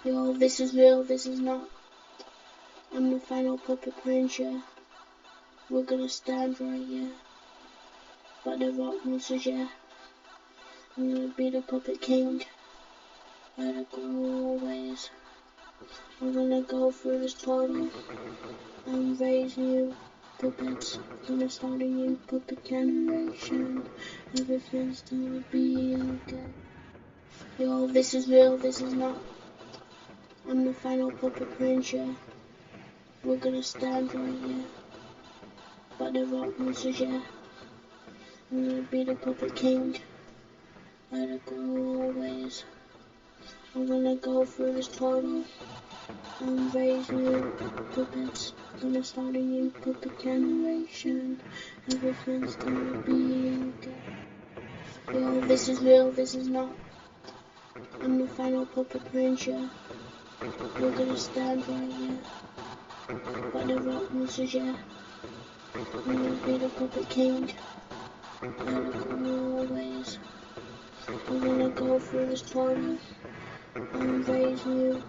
Yo, this is real, this is not. I'm the final puppet prince, yeah. We're gonna stand right, yeah. But the rock monsters, yeah. I'm gonna be the puppet king. Gotta go always. I'm gonna go through this portal and raise new puppets. Gonna start a new puppet generation. Everything's gonna be okay. Yo, this is real, this is not. I'm the final puppet prince, yeah. We're gonna stand right, yeah. But the rock monsters, yeah. I'm gonna be the puppet king. Gotta go always. I'm gonna go through this portal and raise new puppets. Gonna start a new puppet generation. Everything's gonna be okay. Yo, this is real, this is not. I'm the final puppet prince, yeah. We're gonna stand right, yeah. But the rock monsters, yeah. I'm gonna be the puppet king. Gotta go always. I'm gonna go through this portal and raise new